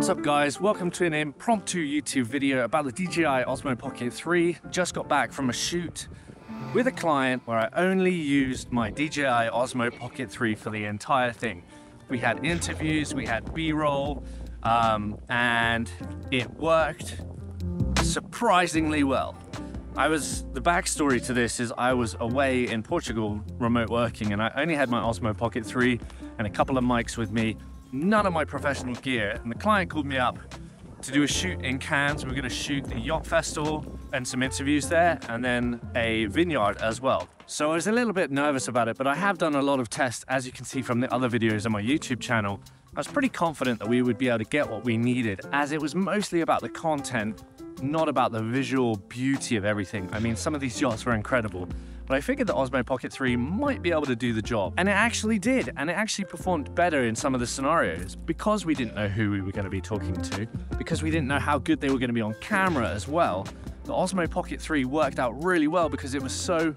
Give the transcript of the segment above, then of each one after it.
What's up guys, welcome to an impromptu YouTube video about the DJI Osmo Pocket 3. Just got back from a shoot with a client where I only used my DJI Osmo Pocket 3 for the entire thing. We had interviews, we had B-roll, and it worked surprisingly well. The backstory to this is I was away in Portugal remote working and I only had my Osmo Pocket 3 and a couple of mics with me, none of my professional gear, and the client called me up to do a shoot in Cannes. We're going to shoot the Yacht Festival and some interviews there, and then a Vineyard as well. So I was a little bit nervous about it, but I have done a lot of tests, as you can see from the other videos on my YouTube channel. I was pretty confident that we would be able to get what we needed, as it was mostly about the content, not about the visual beauty of everything. I mean, some of these yachts were incredible, but I figured the Osmo Pocket 3 might be able to do the job. And it actually did, and it actually performed better in some of the scenarios because we didn't know who we were going to be talking to, because we didn't know how good they were going to be on camera as well. The Osmo Pocket 3 worked out really well because it was so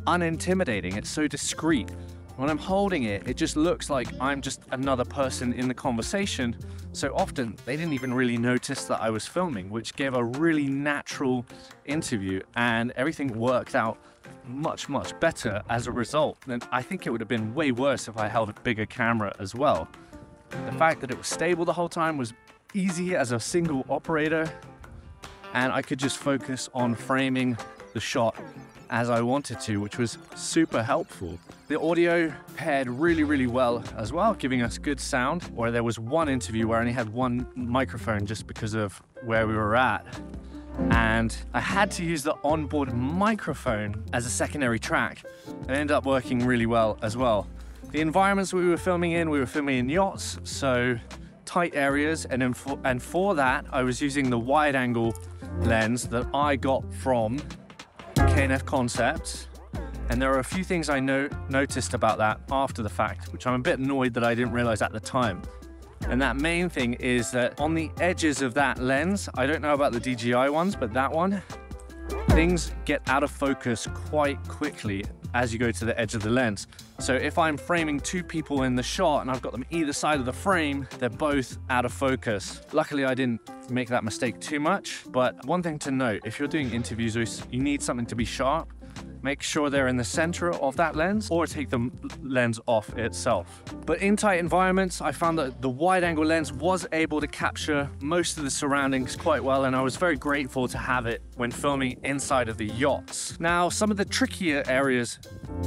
unintimidating, it's so discreet. When I'm holding it, it just looks like I'm just another person in the conversation. So often, they didn't even really notice that I was filming, which gave a really natural interview, and everything worked out much better as a result. And I think it would have been way worse if I held a bigger camera as well. The fact that it was stable the whole time was easy as a single operator, and I could just focus on framing the shot as I wanted to, which was super helpful. The audio paired really well as well, giving us good sound. Or there was one interview where I only had one microphone just because of where we were at, and I had to use the onboard microphone as a secondary track. It ended up working really well as well. The environments we were filming in yachts, so tight areas, and for that I was using the wide angle lens that I got from K&F Concepts, and there are a few things I noticed about that after the fact, which I'm a bit annoyed that I didn't realize at the time. And that main thing is that on the edges of that lens, I don't know about the DJI ones, but that one, things get out of focus quite quickly as you go to the edge of the lens. So if I'm framing two people in the shot and I've got them either side of the frame, they're both out of focus. Luckily, I didn't make that mistake too much, but one thing to note, if you're doing interviews or you need something to be sharp, make sure they're in the center of that lens or take the lens off itself. But in tight environments, I found that the wide angle lens was able to capture most of the surroundings quite well, and I was very grateful to have it when filming inside of the yachts. Now, some of the trickier areas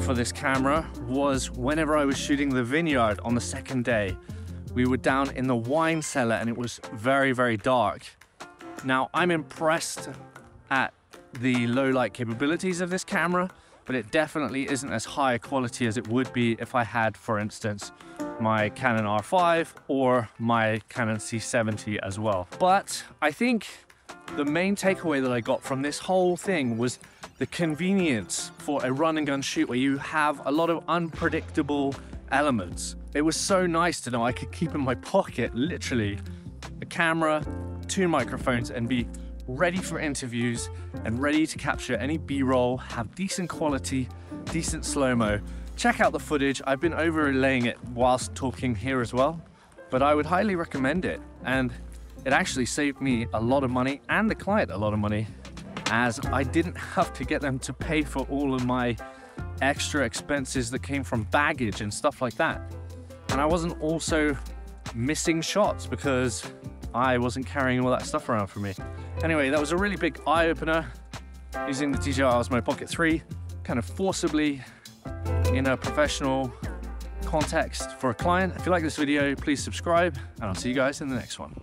for this camera was whenever I was shooting the Vineyard on the second day. We were down in the wine cellar and it was very dark. Now, I'm impressed at the low light capabilities of this camera, but it definitely isn't as high a quality as it would be if I had, for instance, my Canon R5 or my Canon C70 as well. But I think the main takeaway that I got from this whole thing was the convenience for a run and gun shoot where you have a lot of unpredictable elements. It was so nice to know I could keep in my pocket literally a camera, two microphones, and be ready for interviews and ready to capture any B-roll, have decent quality, decent slow-mo. Check out the footage. I've been overlaying it whilst talking here as well, but I would highly recommend it. And it actually saved me a lot of money and the client a lot of money, as I didn't have to get them to pay for all of my extra expenses that came from baggage and stuff like that. And I wasn't also missing shots because I wasn't carrying all that stuff around for me. Anyway, that was a really big eye-opener using the DJI Osmo Pocket 3 kind of forcibly in a professional context for a client. If you like this video, please subscribe, and I'll see you guys in the next one.